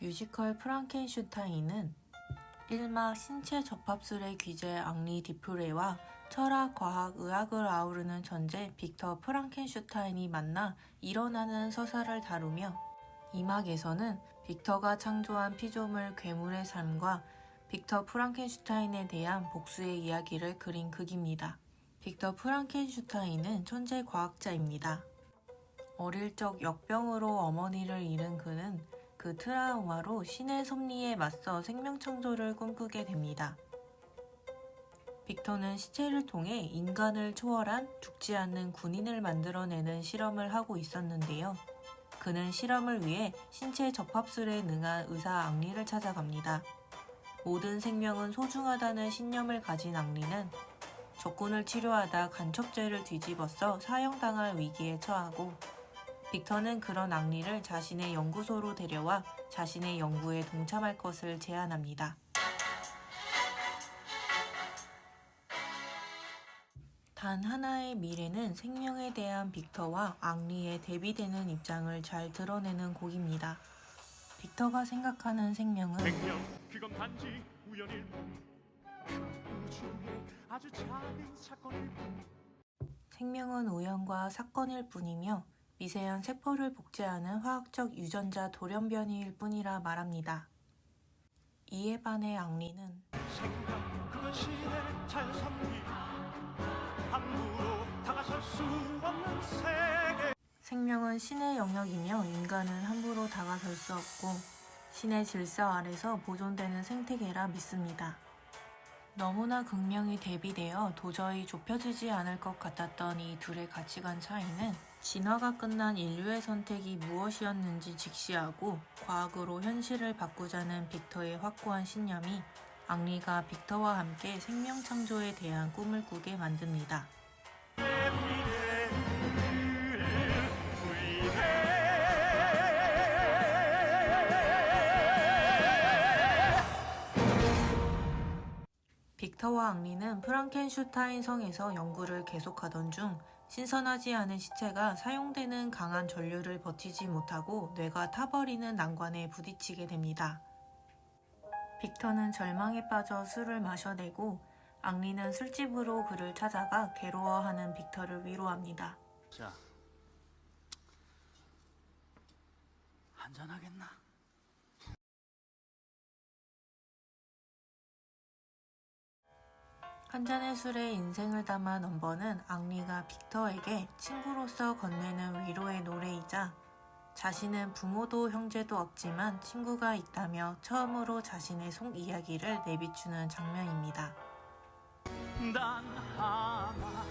뮤지컬 프랑켄슈타인은 1막 신체 접합술의 귀재 앙리 디프레와 철학, 과학, 의학을 아우르는 천재 빅터 프랑켄슈타인이 만나 일어나는 서사를 다루며 2막에서는 빅터가 창조한 피조물 괴물의 삶과 빅터 프랑켄슈타인에 대한 복수의 이야기를 그린 극입니다. 빅터 프랑켄슈타인은 천재 과학자입니다. 어릴 적 역병으로 어머니를 잃은 그는 그 트라우마로 신의 섭리에 맞서 생명창조를 꿈꾸게 됩니다. 빅터는 시체를 통해 인간을 초월한 죽지 않는 군인을 만들어내는 실험을 하고 있었는데요. 그는 실험을 위해 신체 접합술에 능한 의사 앙리를 찾아갑니다. 모든 생명은 소중하다는 신념을 가진 앙리는 적군을 치료하다 간첩죄를 뒤집어써 사형당할 위기에 처하고 빅터는 그런 앙리를 자신의 연구소로 데려와 자신의 연구에 동참할 것을 제안합니다. 단 하나의 미래는 생명에 대한 빅터와 앙리의 대비되는 입장을 잘 드러내는 곡입니다. 빅터가 생각하는 생명, 그건 단지 우연일 뿐. 우주의 아주 작은 사건일 뿐. 생명은 우연과 사건일 뿐이며 미세한 세포를 복제하는 화학적 유전자 돌연변이일 뿐이라 말합니다. 이에 반해 앙리는 생각 그건 신의 자연섭리. 함부로 다가설 수 없는 세계. 생명은 신의 영역이며 인간은 함부로 다가설 수 없고 신의 질서 아래서 보존되는 생태계라 믿습니다. 너무나 극명히 대비되어 도저히 좁혀지지 않을 것 같았던 이 둘의 가치관 차이는 진화가 끝난 인류의 선택이 무엇이었는지 직시하고 과학으로 현실을 바꾸자는 빅터의 확고한 신념이 앙리가 빅터와 함께 생명 창조에 대한 꿈을 꾸게 만듭니다. 빅터와 앙리는 프랑켄슈타인 성에서 연구를 계속하던 중 신선하지 않은 시체가 사용되는 강한 전류를 버티지 못하고 뇌가 타버리는 난관에 부딪히게 됩니다. 빅터는 절망에 빠져 술을 마셔대고 앙리는 술집으로 그를 찾아가 괴로워하는 빅터를 위로합니다. 자, 한잔하겠나? 한 잔의 술에 인생을 담아 넘버는 앙리가 빅터에게 친구로서 건네는 위로의 노래이자 자신은 부모도 형제도 없지만 친구가 있다며 처음으로 자신의 속 이야기를 내비추는 장면입니다. 단 하나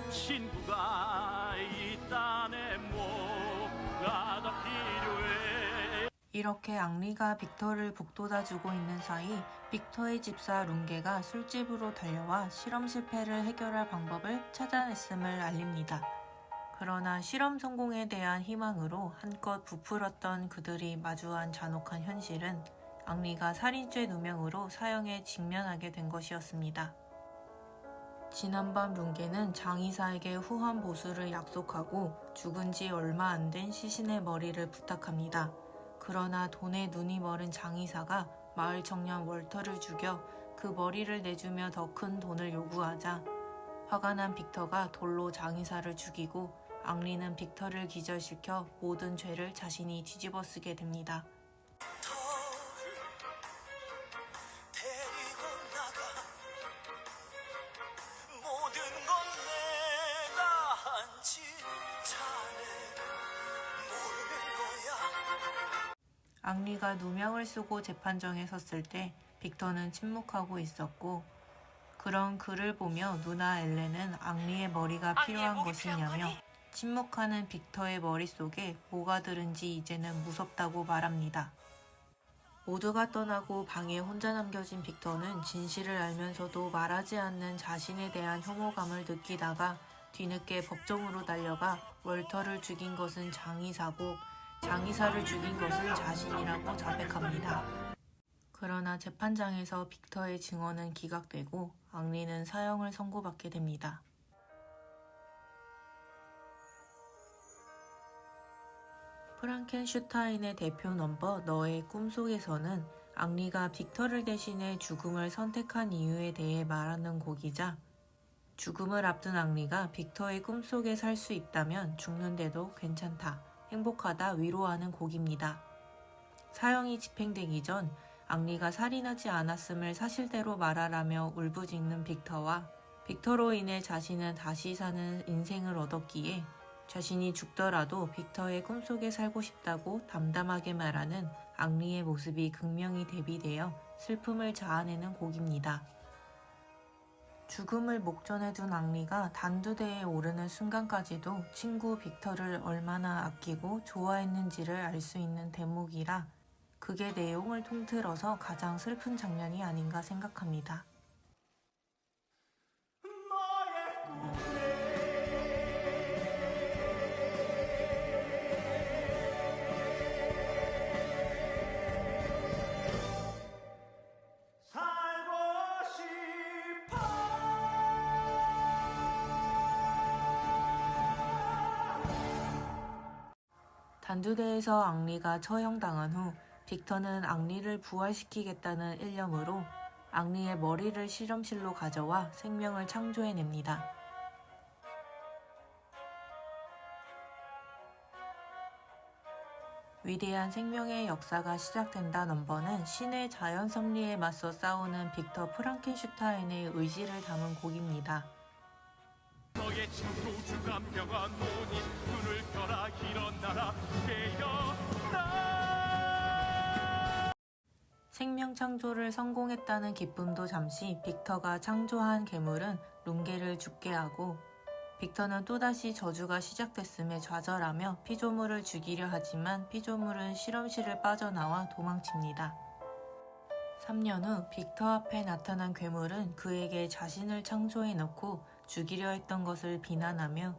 친구가 있다네 뭐가 더 필요해. 이렇게 앙리가 빅터를 북돋아주고 있는 사이 빅터의 집사 룽게가 술집으로 달려와 실험 실패를 해결할 방법을 찾아냈음을 알립니다. 그러나 실험 성공에 대한 희망으로 한껏 부풀었던 그들이 마주한 잔혹한 현실은 앙리가 살인죄 누명으로 사형에 직면하게 된 것이었습니다. 지난밤 룽게는 장의사에게 후한 보수를 약속하고 죽은 지 얼마 안 된 시신의 머리를 부탁합니다. 그러나 돈에 눈이 멀은 장의사가 마을 청년 월터를 죽여 그 머리를 내주며 더 큰 돈을 요구하자 화가 난 빅터가 돌로 장의사를 죽이고 앙리는 빅터를 기절시켜 모든 죄를 자신이 뒤집어쓰게 됩니다. 앙리가 누명을 쓰고 재판정에 섰을 때 빅터는 침묵하고 있었고 그런 그를 보며 누나 엘렌은 앙리의 머리가 필요한 것이냐며 침묵하는 빅터의 머릿속에 뭐가 들은지 이제는 무섭다고 말합니다. 모두가 떠나고 방에 혼자 남겨진 빅터는 진실을 알면서도 말하지 않는 자신에 대한 혐오감을 느끼다가 뒤늦게 법정으로 달려가 월터를 죽인 것은 장의사고 장의사를 죽인 것은 자신이라고 자백합니다. 그러나 재판장에서 빅터의 증언은 기각되고 앙리는 사형을 선고받게 됩니다. 프랑켄슈타인의 대표 넘버 너의 꿈속에서는 앙리가 빅터를 대신해 죽음을 선택한 이유에 대해 말하는 곡이자, 죽음을 앞둔 앙리가 빅터의 꿈속에 살 수 있다면 죽는데도 괜찮다, 행복하다 위로하는 곡입니다. 사형이 집행되기 전 앙리가 살인하지 않았음을 사실대로 말하라며 울부짖는 빅터와 빅터로 인해 자신은 다시 사는 인생을 얻었기에 자신이 죽더라도 빅터의 꿈속에 살고 싶다고 담담하게 말하는 앙리의 모습이 극명히 대비되어 슬픔을 자아내는 곡입니다. 죽음을 목전에 둔 앙리가 단두대에 오르는 순간까지도 친구 빅터를 얼마나 아끼고 좋아했는지를 알 수 있는 대목이라 극의 내용을 통틀어서 가장 슬픈 장면이 아닌가 생각합니다. 단두대에서 앙리가 처형당한 후 빅터는 앙리를 부활시키겠다는 일념으로 앙리의 머리를 실험실로 가져와 생명을 창조해냅니다. 위대한 생명의 역사가 시작된다 넘버는 신의 자연 섭리에 맞서 싸우는 빅터 프랑켄슈타인의 의지를 담은 곡입니다. 너의 친구 주간병원 모니 눈을 펴라 일어나라 깨어나. 생명 창조를 성공했다는 기쁨도 잠시 빅터가 창조한 괴물은 룽게를 죽게 하고, 빅터는 또다시 저주가 시작됐음에 좌절하며 피조물을 죽이려 하지만 피조물은 실험실을 빠져나와 도망칩니다. 3년 후 빅터 앞에 나타난 괴물은 그에게 자신을 창조해놓고 죽이려 했던 것을 비난하며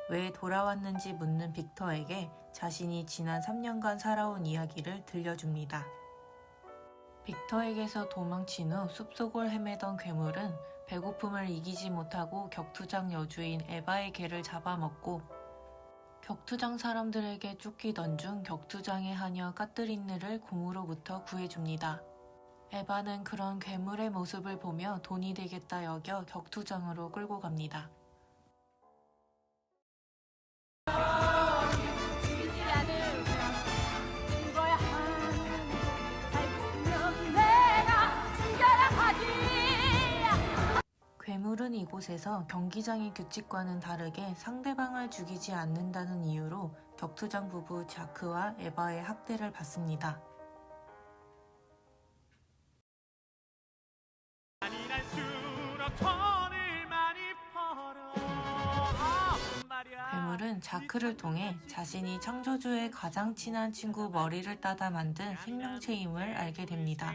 왜 돌아왔는지 묻는 빅터에게 자신이 지난 3년간 살아온 이야기를 들려줍니다. 빅터에게서 도망친 후 숲속을 헤매던 괴물은 배고픔을 이기지 못하고 격투장 여주인 에바의 개를 잡아먹고, 격투장 사람들에게 쫓기던 중 격투장의 하녀 까뜨린느를 곰으로부터 구해줍니다. 에바는 그런 괴물의 모습을 보며 돈이 되겠다 여겨 격투장으로 끌고 갑니다. 괴물은 이곳에서 경기장의 규칙과는 다르게 상대방을 죽이지 않는다는 이유로 격투장 부부 자크와 에바의 학대를 받습니다. 괴물은 자크를 통해 자신이 창조주의 가장 친한 친구 머리를 따다 만든 생명체임을 알게 됩니다.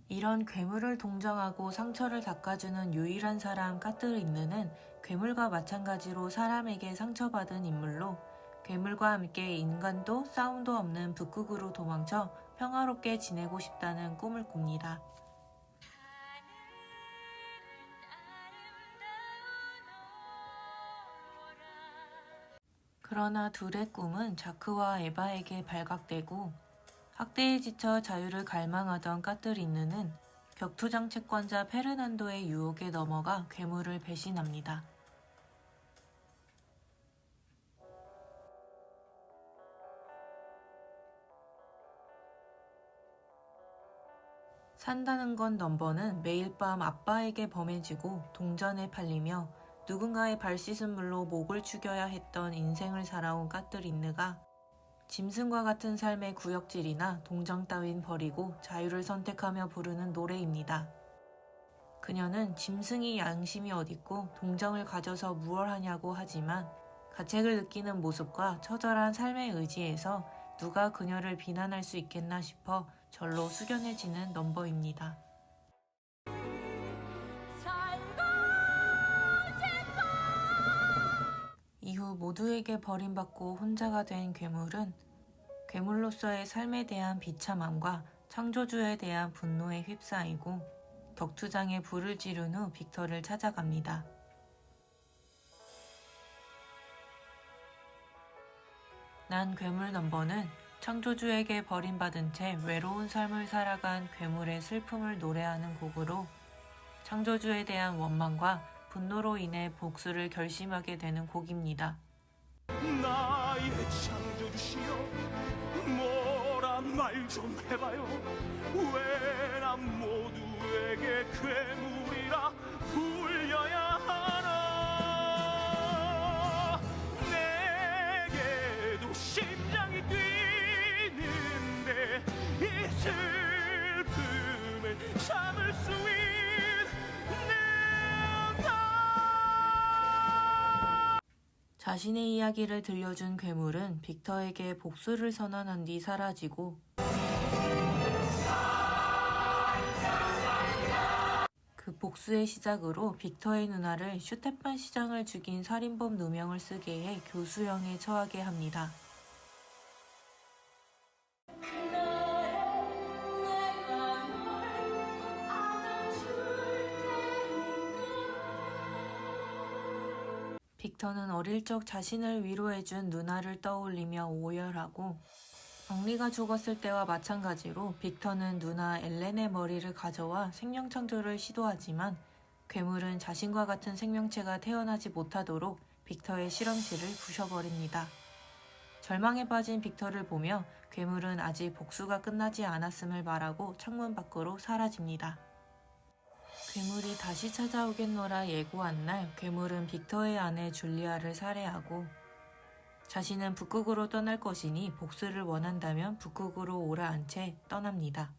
이런 괴물을 동정하고 상처를 닦아주는 유일한 사람 까뜨린느는 괴물과 마찬가지로 사람에게 상처받은 인물로, 괴물과 함께 인간도 싸움도 없는 북극으로 도망쳐 평화롭게 지내고 싶다는 꿈을 꿉니다. 그러나 둘의 꿈은 자크와 에바에게 발각되고, 학대에 지쳐 자유를 갈망하던 까뜨린느는 격투장 채권자 페르난도의 유혹에 넘어가 괴물을 배신합니다. 산다는 건 넘버는 매일 밤 아빠에게 범해지고 동전에 팔리며 누군가의 발 씻은 물로 목을 축여야 했던 인생을 살아온 까뜨린느가 짐승과 같은 삶의 구역질이나 동정 따윈 버리고 자유를 선택하며 부르는 노래입니다. 그녀는 짐승이 양심이 어딨고 동정을 가져서 무얼 하냐고 하지만 가책을 느끼는 모습과 처절한 삶의 의지에서 누가 그녀를 비난할 수 있겠나 싶어 절로 숙연해지는 넘버입니다. 이후 모두에게 버림받고 혼자가 된 괴물은 괴물로서의 삶에 대한 비참함과 창조주에 대한 분노에 휩싸이고 격투장에 불을 지른 후 빅터를 찾아갑니다. 난 괴물 넘버는 창조주에게 버림받은 채 외로운 삶을 살아간 괴물의 슬픔을 노래하는 곡으로 창조주에 대한 원망과 분노로 인해 복수를 결심하게 되는 곡입니다. 나의 창조주시여 뭐란 말 좀 해봐요. 왜 난 모두에게 괴물이라 불려야 하나. 내게도 심장이 뛰는데 이 슬픔을 참을 수 있는가. 자신의 이야기를 들려준 괴물은 빅터에게 복수를 선언한 뒤 사라지고 그 복수의 시작으로 빅터의 누나를 슈테판 시장을 죽인 살인범 누명을 쓰게 해 교수형에 처하게 합니다. 빅터는 어릴 적 자신을 위로해준 누나를 떠올리며 오열하고 엉리가 죽었을 때와 마찬가지로 빅터는 누나 엘렌의 머리를 가져와 생명창조를 시도하지만 괴물은 자신과 같은 생명체가 태어나지 못하도록 빅터의 실험실을 부셔버립니다. 절망에 빠진 빅터를 보며 괴물은 아직 복수가 끝나지 않았음을 말하고 창문 밖으로 사라집니다. 괴물이 다시 찾아오겠노라 예고한 날 괴물은 빅터의 아내 줄리아를 살해하고 자신은 북극으로 떠날 것이니 복수를 원한다면 북극으로 오라한 채 떠납니다.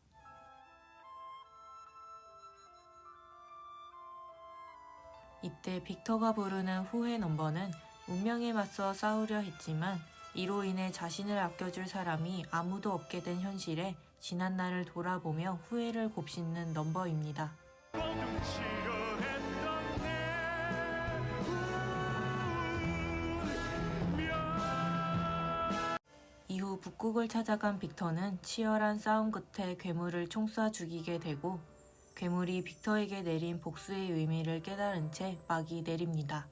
이때 빅터가 부르는 후회 넘버는 운명에 맞서 싸우려 했지만 이로 인해 자신을 아껴줄 사람이 아무도 없게 된 현실에 지난 날을 돌아보며 후회를 곱씹는 넘버입니다. 이후 북극을 찾아간 빅터는 치열한 싸움 끝에 괴물을 총 쏴 죽이게 되고 괴물이 빅터에게 내린 복수의 의미를 깨달은 채 막이 내립니다.